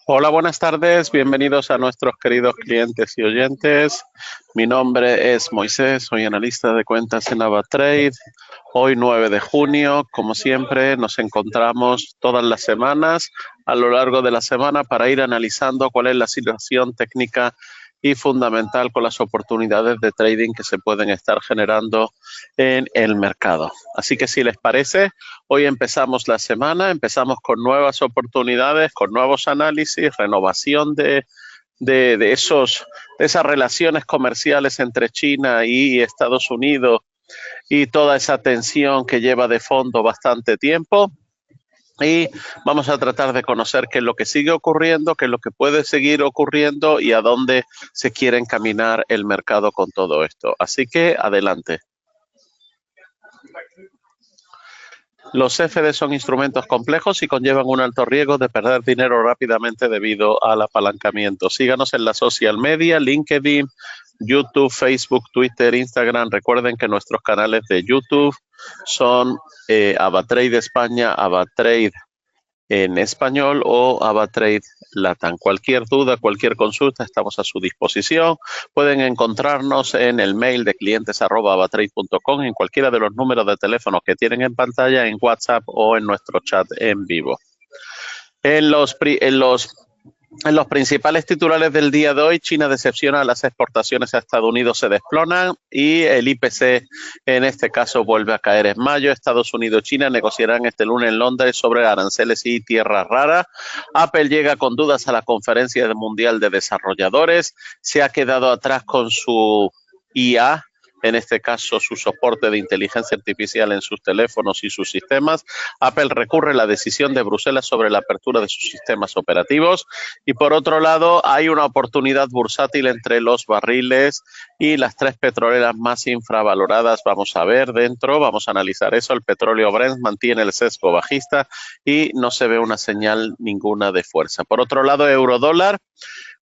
Hola, buenas tardes. Bienvenidos a nuestros queridos clientes y oyentes. Mi nombre es Moisés, soy analista de cuentas en AvaTrade. Hoy 9 de junio, como siempre, nos encontramos todas las semanas, a lo largo de la semana, para ir analizando cuál es la situación técnica y fundamental con las oportunidades de trading que se pueden estar generando en el mercado. Así que si les parece, hoy empezamos la semana, empezamos con nuevas oportunidades, con nuevos análisis, renovación de esas relaciones comerciales entre China y Estados Unidos y toda esa tensión que lleva de fondo bastante tiempo. Y vamos a tratar de conocer qué es lo que sigue ocurriendo, qué es lo que puede seguir ocurriendo y a dónde se quiere encaminar el mercado con todo esto. Así que adelante. Los CFD son instrumentos complejos y conllevan un alto riesgo de perder dinero rápidamente debido al apalancamiento. Síganos en la social media, LinkedIn, YouTube, Facebook, Twitter, Instagram. Recuerden que nuestros canales de YouTube son AvaTrade España, AvaTrade en español o AvaTrade Latam. Cualquier duda, cualquier consulta, estamos a su disposición. Pueden encontrarnos en el mail de clientes@avatrade.com, en cualquiera de los números de teléfono que tienen en pantalla, en WhatsApp o en nuestro chat en vivo. En los principales titulares del día de hoy, China decepciona, las exportaciones a Estados Unidos se desploman y el IPC en este caso vuelve a caer en mayo. Estados Unidos y China negociarán este lunes en Londres sobre aranceles y tierras raras. Apple llega con dudas a la conferencia mundial de desarrolladores. Se ha quedado atrás con su IA, en este caso su soporte de inteligencia artificial en sus teléfonos y sus sistemas. Apple recurre a la decisión de Bruselas sobre la apertura de sus sistemas operativos. Y por otro lado, hay una oportunidad bursátil entre los barriles y las tres petroleras más infravaloradas. Vamos a ver dentro, vamos a analizar eso. El petróleo Brent mantiene el sesgo bajista y no se ve una señal ninguna de fuerza. Por otro lado, eurodólar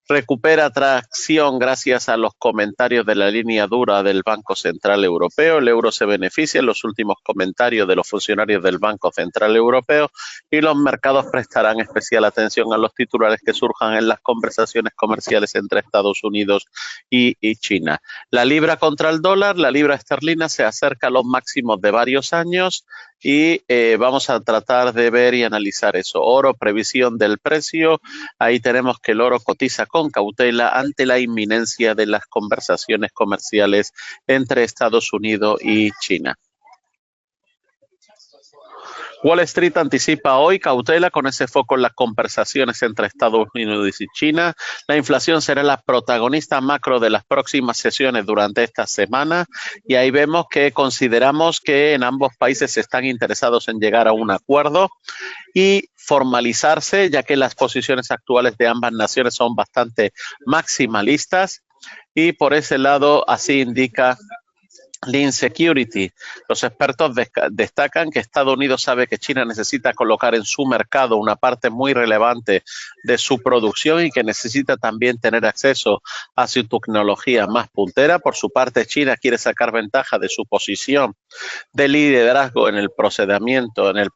recupera tracción gracias a los comentarios de la línea dura del Banco Central Europeo. El euro se beneficia en los últimos comentarios de los funcionarios del Banco Central Europeo y los mercados prestarán especial atención a los titulares que surjan en las conversaciones comerciales entre Estados Unidos y China. La libra contra el dólar, la libra esterlina se acerca a los máximos de varios años y vamos a tratar de ver y analizar eso. Oro, previsión del precio. Ahí tenemos que el oro cotiza con cautela ante la inminencia de las conversaciones comerciales entre Estados Unidos y China. Wall Street anticipa hoy cautela con ese foco en las conversaciones entre Estados Unidos y China. La inflación será la protagonista macro de las próximas sesiones durante esta semana y ahí vemos que consideramos que en ambos países están interesados en llegar a un acuerdo y formalizarse, ya que las posiciones actuales de ambas naciones son bastante maximalistas y por ese lado así indica Lean Security. Los expertos destacan que Estados Unidos sabe que China necesita colocar en su mercado una parte muy relevante de su producción y que necesita también tener acceso a su tecnología más puntera. Por su parte, China quiere sacar ventaja de su posición de liderazgo en el procesamiento, en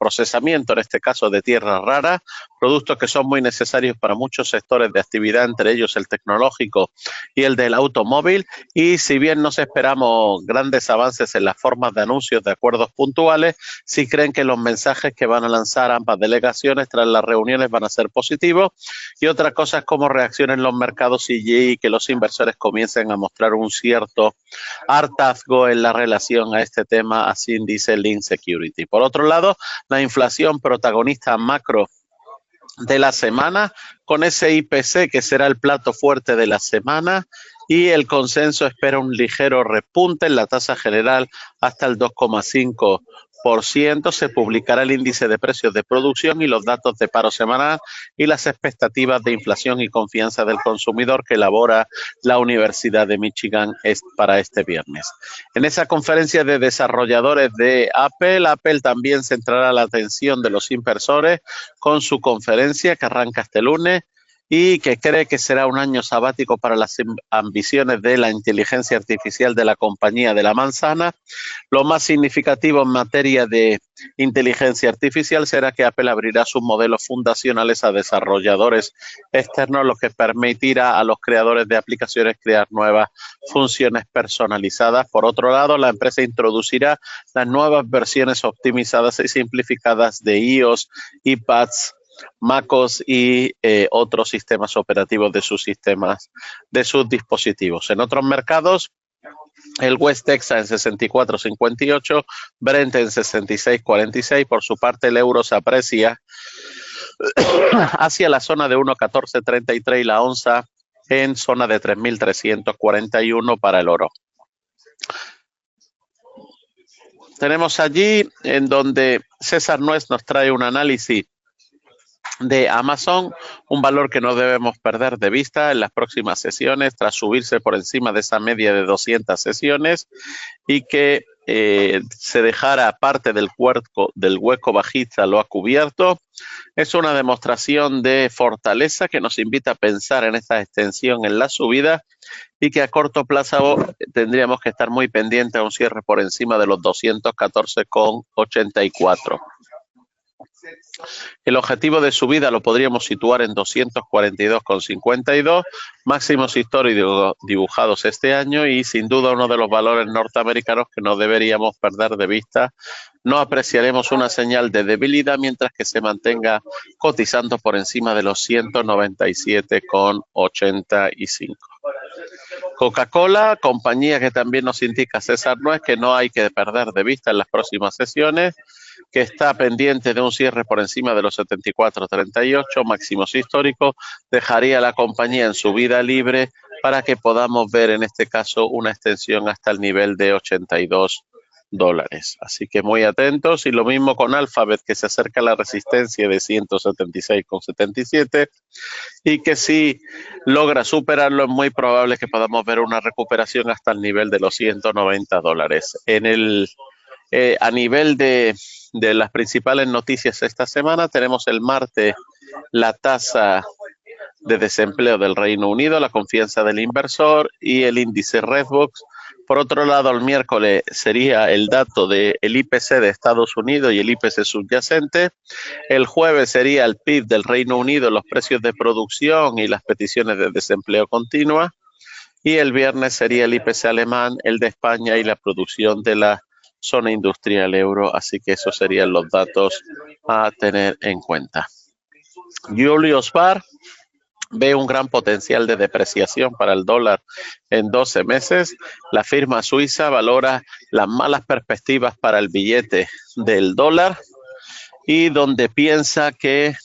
este caso de tierras raras, productos que son muy necesarios para muchos sectores de actividad, entre ellos el tecnológico y el del automóvil. Y si bien nos esperamos grandes avances en las formas de anuncios de acuerdos puntuales, sí creen que los mensajes que van a lanzar ambas delegaciones tras las reuniones van a ser positivos. Y otra cosa es cómo reaccionen los mercados y que los inversores comiencen a mostrar un cierto hartazgo en la relación a este tema, así dice Lean Security. Por otro lado, la inflación protagonista macro de la semana, con ese IPC que será el plato fuerte de la semana, y el consenso espera un ligero repunte en la tasa general hasta el 2,5%. Se publicará el índice de precios de producción y los datos de paro semanal y las expectativas de inflación y confianza del consumidor que elabora la Universidad de Michigan para este viernes. En esa conferencia de desarrolladores de Apple también centrará la atención de los inversores con su conferencia que arranca este lunes y que cree que será un año sabático para las ambiciones de la inteligencia artificial de la compañía de la manzana. Lo más significativo en materia de inteligencia artificial será que Apple abrirá sus modelos fundacionales a desarrolladores externos, lo que permitirá a los creadores de aplicaciones crear nuevas funciones personalizadas. Por otro lado, la empresa introducirá las nuevas versiones optimizadas y simplificadas de iOS, iPads, MacOS y otros sistemas operativos de sus dispositivos. En otros mercados, el West Texas en 64.58, Brent en 66.46. Por su parte, el euro se aprecia hacia la zona de 1.1433 y la onza en zona de 3.341 para el oro. Tenemos allí en donde César Nuez nos trae un análisis de Amazon, un valor que no debemos perder de vista en las próximas sesiones tras subirse por encima de esa media de 200 sesiones y que se dejara parte del hueco bajista lo ha cubierto. Es una demostración de fortaleza que nos invita a pensar en esta extensión en la subida y que a corto plazo tendríamos que estar muy pendientes a un cierre por encima de los 214,84. El objetivo de subida lo podríamos situar en 242,52, máximos históricos dibujados este año y sin duda uno de los valores norteamericanos que no deberíamos perder de vista. No apreciaremos una señal de debilidad mientras que se mantenga cotizando por encima de los 197,85. Coca-Cola, compañía que también nos indica César Nuez que no hay que perder de vista en las próximas sesiones, que está pendiente de un cierre por encima de los 74,38, máximos históricos, dejaría la compañía en subida libre para que podamos ver en este caso una extensión hasta el nivel de $82. Así que muy atentos, y lo mismo con Alphabet, que se acerca a la resistencia de 176,77 y que si logra superarlo es muy probable que podamos ver una recuperación hasta el nivel de los $190. A nivel de las principales noticias esta semana, tenemos el martes la tasa de desempleo del Reino Unido, la confianza del inversor y el índice Redbox. Por otro lado, el miércoles sería el dato del IPC de Estados Unidos y el IPC subyacente. El jueves sería el PIB del Reino Unido, los precios de producción y las peticiones de desempleo continua. Y el viernes sería el IPC alemán, el de España y la producción de la zona industrial euro. Así que esos serían los datos a tener en cuenta. Julius Baer ve un gran potencial de depreciación para el dólar en 12 meses. La firma suiza valora las malas perspectivas para el billete del dólar y donde piensa que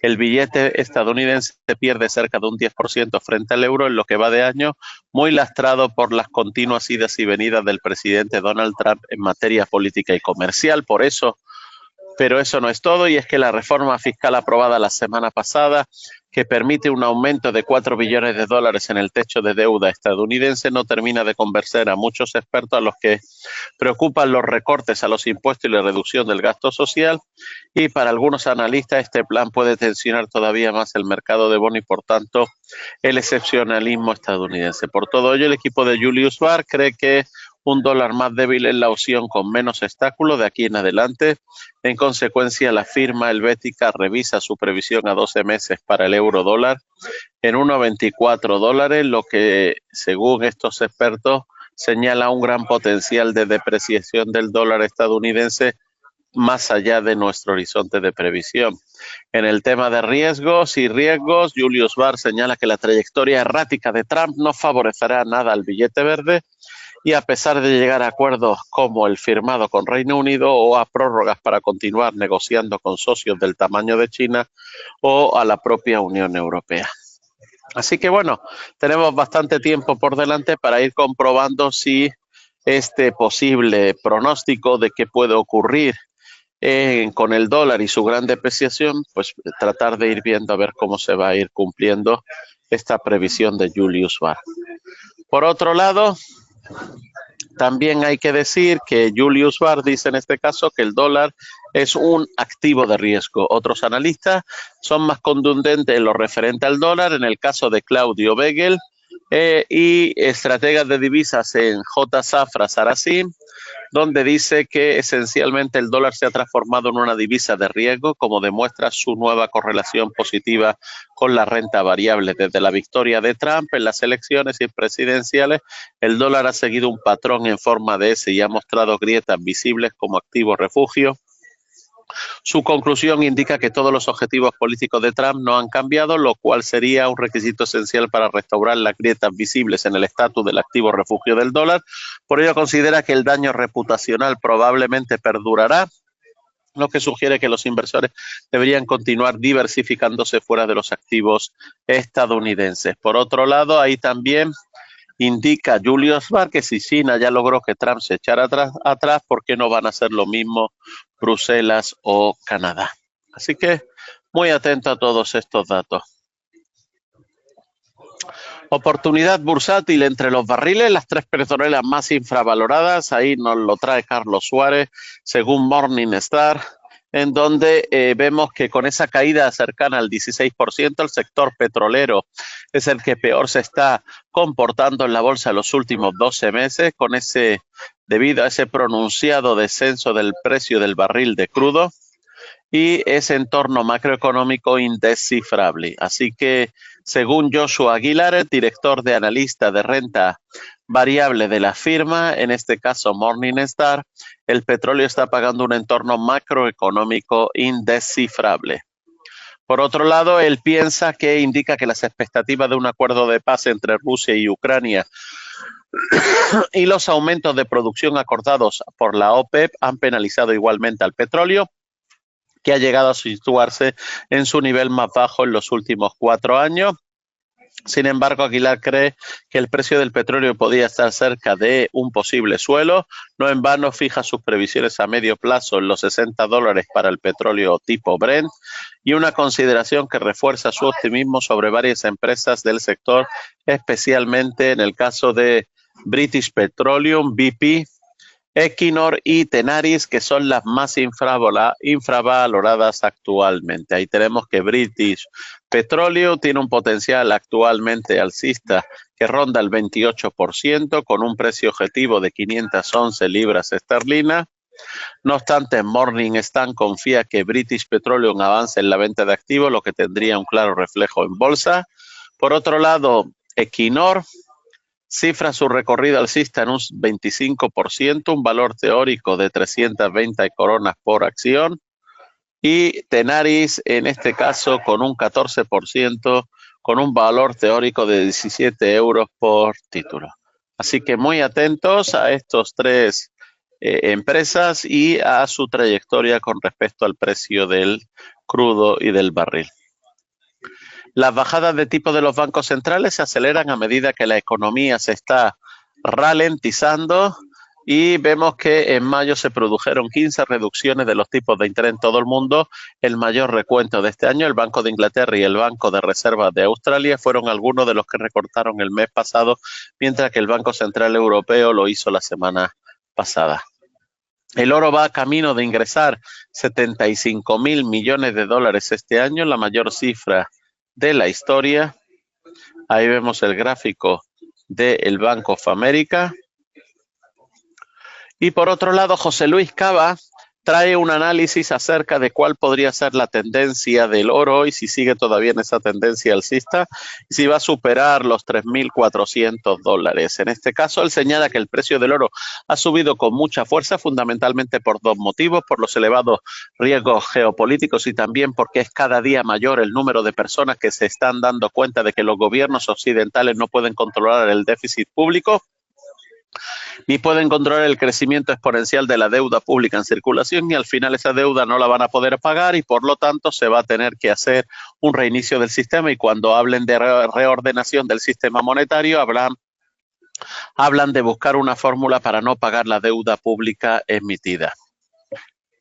el billete estadounidense pierde cerca de un 10% frente al euro en lo que va de año, muy lastrado por las continuas idas y venidas del presidente Donald Trump en materia política y comercial. Pero eso no es todo, y es que la reforma fiscal aprobada la semana pasada, que permite un aumento de $4 billones en el techo de deuda estadounidense, no termina de convencer a muchos expertos a los que preocupan los recortes a los impuestos y la reducción del gasto social, y para algunos analistas este plan puede tensionar todavía más el mercado de bonos y por tanto el excepcionalismo estadounidense. Por todo ello, el equipo de Julius Baer cree que un dólar más débil es la opción con menos obstáculos de aquí en adelante. En consecuencia, la firma helvética revisa su previsión a 12 meses para el euro dólar en $1,24, lo que, según estos expertos, señala un gran potencial de depreciación del dólar estadounidense más allá de nuestro horizonte de previsión. En el tema de riesgos, Julius Baer señala que la trayectoria errática de Trump no favorecerá nada al billete verde, y a pesar de llegar a acuerdos como el firmado con Reino Unido o a prórrogas para continuar negociando con socios del tamaño de China o a la propia Unión Europea. Así que bueno, tenemos bastante tiempo por delante para ir comprobando si este posible pronóstico de qué puede ocurrir con el dólar y su gran depreciación, pues tratar de ir viendo a ver cómo se va a ir cumpliendo esta previsión de Julius Baer. Por otro lado, también hay que decir que Julius Baer dice en este caso que el dólar es un activo de riesgo. Otros analistas son más contundentes en lo referente al dólar. En el caso de Claudio Begel y estrategas de divisas en J. Safra Saracín, donde dice que esencialmente el dólar se ha transformado en una divisa de riesgo, como demuestra su nueva correlación positiva con la renta variable. Desde la victoria de Trump en las elecciones presidenciales, el dólar ha seguido un patrón en forma de S y ha mostrado grietas visibles como activo refugio. Su conclusión indica que todos los objetivos políticos de Trump no han cambiado, lo cual sería un requisito esencial para restaurar las grietas visibles en el estatus del activo refugio del dólar. Por ello considera que el daño reputacional probablemente perdurará, lo que sugiere que los inversores deberían continuar diversificándose fuera de los activos estadounidenses. Por otro lado, ahí también indica Julius Baer que si China ya logró que Trump se echara atrás, ¿por qué no van a hacer lo mismo Bruselas o Canadá? Así que muy atento a todos estos datos. Oportunidad bursátil entre los barriles, las tres petroleras más infravaloradas, ahí nos lo trae Carlos Suárez, según Morningstar, en donde vemos que con esa caída cercana al 16%, el sector petrolero es el que peor se está comportando en la bolsa en los últimos 12 meses, debido a ese pronunciado descenso del precio del barril de crudo y ese entorno macroeconómico indescifrable. Así que, según Joshua Aguilar, el director de analista de renta variable de la firma, en este caso Morningstar, el petróleo está pagando un entorno macroeconómico indescifrable. Por otro lado, él indica que las expectativas de un acuerdo de paz entre Rusia y Ucrania y los aumentos de producción acordados por la OPEP han penalizado igualmente al petróleo, que ha llegado a situarse en su nivel más bajo en los últimos 4 años. Sin embargo, Aguilar cree que el precio del petróleo podría estar cerca de un posible suelo. No en vano fija sus previsiones a medio plazo en los $60 para el petróleo tipo Brent, y una consideración que refuerza su optimismo sobre varias empresas del sector, especialmente en el caso de British Petroleum, BP, Equinor y Tenaris, que son las más infravaloradas actualmente. Ahí tenemos que British Petroleum tiene un potencial actualmente alcista que ronda el 28%, con un precio objetivo de 511 libras esterlinas. No obstante, Morningstar confía que British Petroleum avance en la venta de activos, lo que tendría un claro reflejo en bolsa. Por otro lado, Equinor cifra su recorrido alcista en un 25%, un valor teórico de 320 coronas por acción, y Tenaris en este caso con un 14%, con un valor teórico de 17 euros por título. Así que muy atentos a estos tres empresas y a su trayectoria con respecto al precio del crudo y del barril. Las bajadas de tipo de los bancos centrales se aceleran a medida que la economía se está ralentizando, y vemos que en mayo se produjeron 15 reducciones de los tipos de interés en todo el mundo. El mayor recuento de este año, el Banco de Inglaterra y el Banco de Reserva de Australia fueron algunos de los que recortaron el mes pasado, mientras que el Banco Central Europeo lo hizo la semana pasada. El oro va camino de ingresar 75.000 millones de dólares este año, la mayor cifra de la historia. Ahí vemos el gráfico del Bank of America. Y por otro lado, José Luis Cava trae un análisis acerca de cuál podría ser la tendencia del oro y si sigue todavía en esa tendencia alcista y si va a superar los $3.400. En este caso, él señala que el precio del oro ha subido con mucha fuerza, fundamentalmente por dos motivos: por los elevados riesgos geopolíticos y también porque es cada día mayor el número de personas que se están dando cuenta de que los gobiernos occidentales no pueden controlar el déficit público ni pueden controlar el crecimiento exponencial de la deuda pública en circulación, y al final esa deuda no la van a poder pagar y por lo tanto se va a tener que hacer un reinicio del sistema. Y cuando hablen de reordenación del sistema monetario, hablan de buscar una fórmula para no pagar la deuda pública emitida.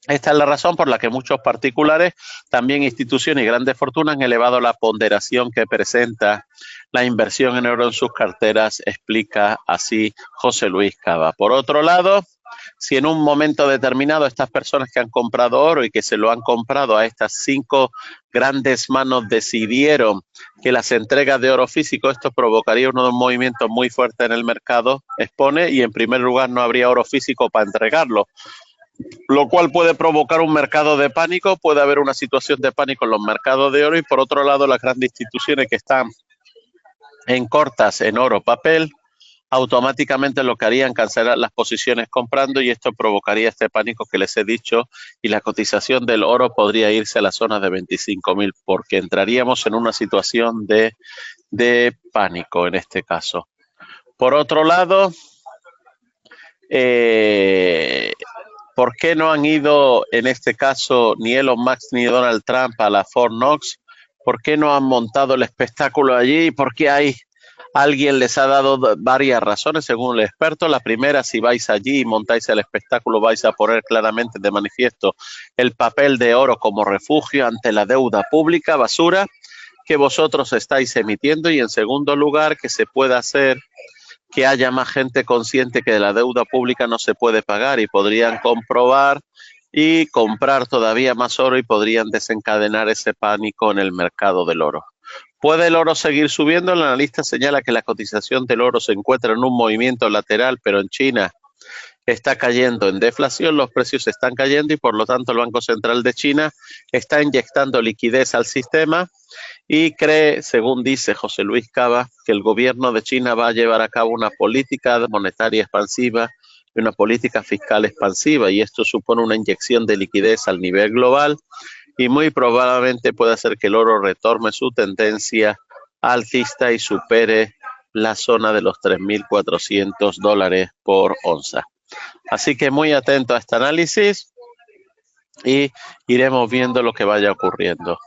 Esta es la razón por la que muchos particulares, también instituciones y grandes fortunas, han elevado la ponderación que presenta la inversión en oro en sus carteras, explica así José Luis Cava. Por otro lado, Si en un momento determinado estas personas que han comprado oro y que se lo han comprado a estas 5 grandes manos decidieron que las entregas de oro físico, esto provocaría unos movimientos muy fuertes en el mercado, expone, y en primer lugar no habría oro físico para entregarlo, lo cual puede provocar un mercado de pánico, puede haber una situación de pánico en los mercados de oro, y por otro lado las grandes instituciones que están en cortas en oro papel, automáticamente lo que harían cancelar las posiciones comprando, y esto provocaría este pánico que les he dicho, y la cotización del oro podría irse a la zona de 25.000, porque entraríamos en una situación de pánico en este caso. Por otro lado, ¿por qué no han ido en este caso ni Elon Musk ni Donald Trump a la Fort Knox? ¿Por qué no han montado el espectáculo allí? ¿Por qué alguien les ha dado varias razones según el experto? La primera, si vais allí y montáis el espectáculo, vais a poner claramente de manifiesto el papel de oro como refugio ante la deuda pública, basura, que vosotros estáis emitiendo, y en segundo lugar, que se pueda hacer que haya más gente consciente que de la deuda pública no se puede pagar, y podrían comprobar y comprar todavía más oro, y podrían desencadenar ese pánico en el mercado del oro. ¿Puede el oro seguir subiendo? El analista señala que la cotización del oro se encuentra en un movimiento lateral, pero en China está cayendo en deflación, los precios están cayendo, y por lo tanto el Banco Central de China está inyectando liquidez al sistema, y cree, según dice José Luis Cava, que el gobierno de China va a llevar a cabo una política monetaria expansiva y una política fiscal expansiva, y esto supone una inyección de liquidez al nivel global, y muy probablemente puede hacer que el oro retome su tendencia alcista y supere la zona de los $3.400 por onza. Así que muy atento a este análisis y iremos viendo lo que vaya ocurriendo.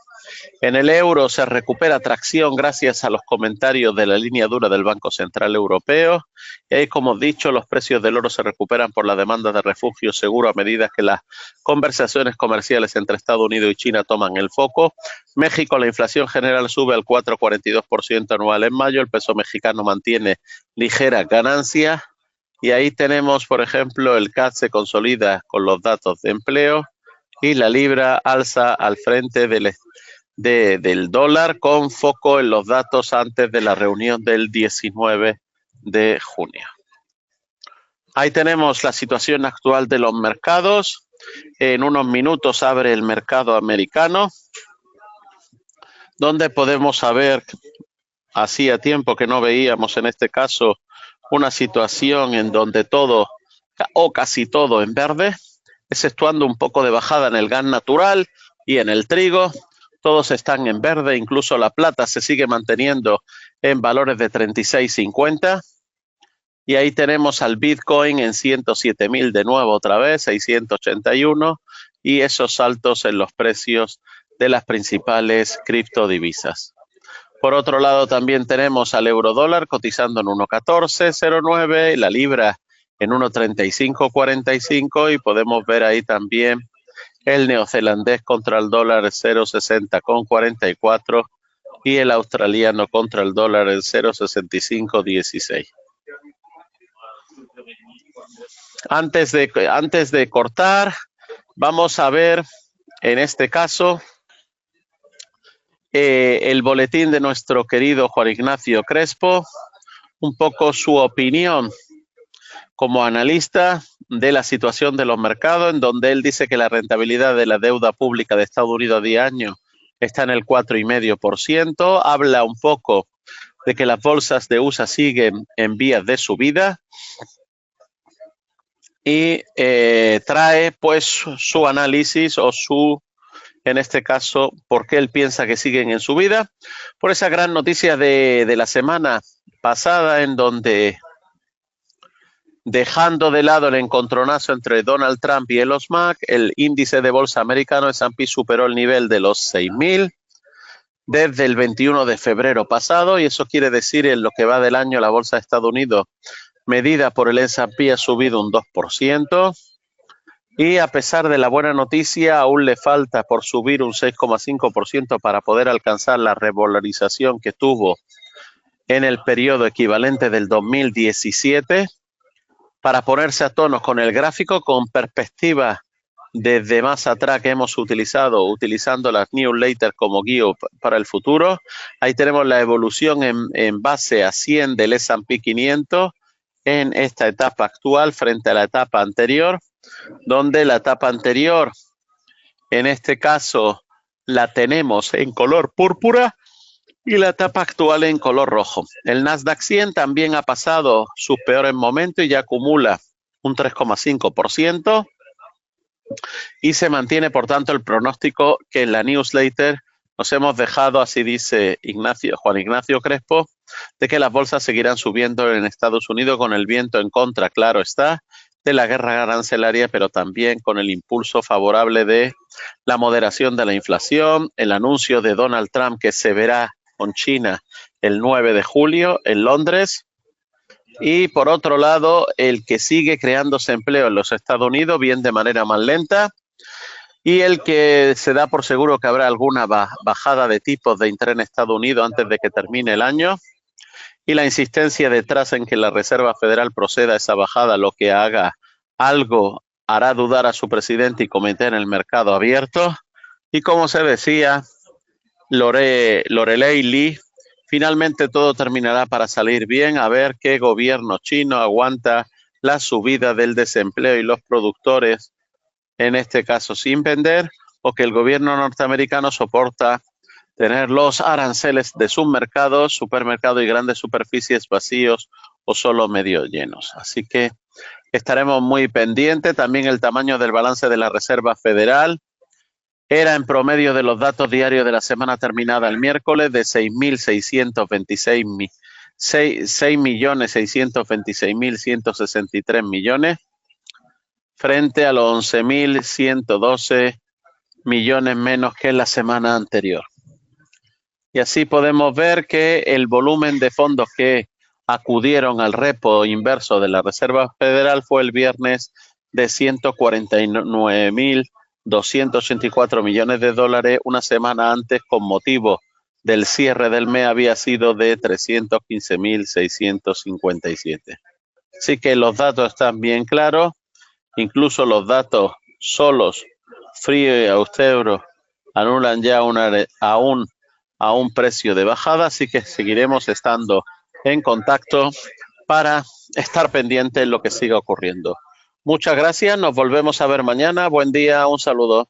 En el euro se recupera tracción gracias a los comentarios de la línea dura del Banco Central Europeo. Y ahí, como he dicho, los precios del oro se recuperan por la demanda de refugio seguro a medida que las conversaciones comerciales entre Estados Unidos y China toman el foco. México, la inflación general sube al 4,42% anual en mayo. El peso mexicano mantiene ligera ganancia. Y ahí tenemos, por ejemplo, el CAC se consolida con los datos de empleo, y la libra alza al frente del dólar, con foco en los datos antes de la reunión del 19 de junio. Ahí tenemos la situación actual de los mercados. En unos minutos abre el mercado americano, donde podemos saber, hacía tiempo que no veíamos en este caso una situación en donde todo o casi todo en verde, exceptuando un poco de bajada en el gas natural y en el trigo. Todos están en verde, incluso la plata se sigue manteniendo en valores de 36.50. Y ahí tenemos al Bitcoin en 107.000 de nuevo otra vez, 681, y esos saltos en los precios de las principales criptodivisas. Por otro lado, también tenemos al eurodólar cotizando en 1,1409, la libra en 1,3545, y podemos ver ahí también el neozelandés contra el dólar 0,6044 y el australiano contra el dólar en 0,6516. Antes de cortar, vamos a ver en este caso el boletín de nuestro querido Juan Ignacio Crespo, un poco su opinión como analista de la situación de los mercados, en donde él dice que la rentabilidad de la deuda pública de Estados Unidos a 10 años está en el 4,5%. Habla un poco de que las bolsas de USA siguen en vías de subida, y trae pues su análisis o en este caso, por qué él piensa que siguen en subida, por esa gran noticia de la semana pasada, en donde, dejando de lado el encontronazo entre Donald Trump y Elon Musk, el índice de bolsa americano S&P superó el nivel de los 6.000 desde el 21 de febrero pasado, y eso quiere decir en lo que va del año la bolsa de Estados Unidos, medida por el S&P, ha subido un 2%. Y a pesar de la buena noticia, aún le falta por subir un 6,5% para poder alcanzar la revalorización que tuvo en el periodo equivalente del 2017, para ponerse a tono con el gráfico con perspectiva desde más atrás que hemos utilizando las newsletters como guía para el futuro. Ahí tenemos la evolución en base a 100 del S&P 500 en esta etapa actual frente a la etapa anterior, donde la etapa anterior, en este caso, la tenemos en color púrpura y la etapa actual en color rojo. El Nasdaq 100 también ha pasado sus peores momentos y ya acumula un 3,5%. Y se mantiene, por tanto, el pronóstico que en la newsletter nos hemos dejado, así dice Juan Ignacio Crespo, de que las bolsas seguirán subiendo en Estados Unidos con el viento en contra, claro está, de la guerra arancelaria, pero también con el impulso favorable de la moderación de la inflación, el anuncio de Donald Trump que se verá con China el 9 de julio en Londres. Y por otro lado, el que sigue creándose empleo en los Estados Unidos, bien de manera más lenta, y el que se da por seguro que habrá alguna bajada de tipos de interés en Estados Unidos antes de que termine el año, y la insistencia detrás en que la Reserva Federal proceda a esa bajada, lo que haga algo hará dudar a su presidente y cometer el mercado abierto. Y como se decía, Lorelei Lee, finalmente todo terminará para salir bien, a ver qué gobierno chino aguanta la subida del desempleo y los productores, en este caso sin vender, o que el gobierno norteamericano soporta tener los aranceles de sus mercados, supermercados y grandes superficies vacíos o solo medio llenos. Así que estaremos muy pendientes. También el tamaño del balance de la Reserva Federal era en promedio de los datos diarios de la semana terminada el miércoles de 6.626.163 millones frente a los 11.112 millones menos que la semana anterior. Y así podemos ver que el volumen de fondos que acudieron al repo inverso de la Reserva Federal fue el viernes de 149.284 millones de dólares. Una semana antes, con motivo del cierre del mes, había sido de 315.657. Así que los datos están bien claros, incluso los datos solos, frío y austero, anulan ya a un precio de bajada, así que seguiremos estando en contacto para estar pendiente en lo que siga ocurriendo. Muchas gracias, nos volvemos a ver mañana. Buen día, un saludo.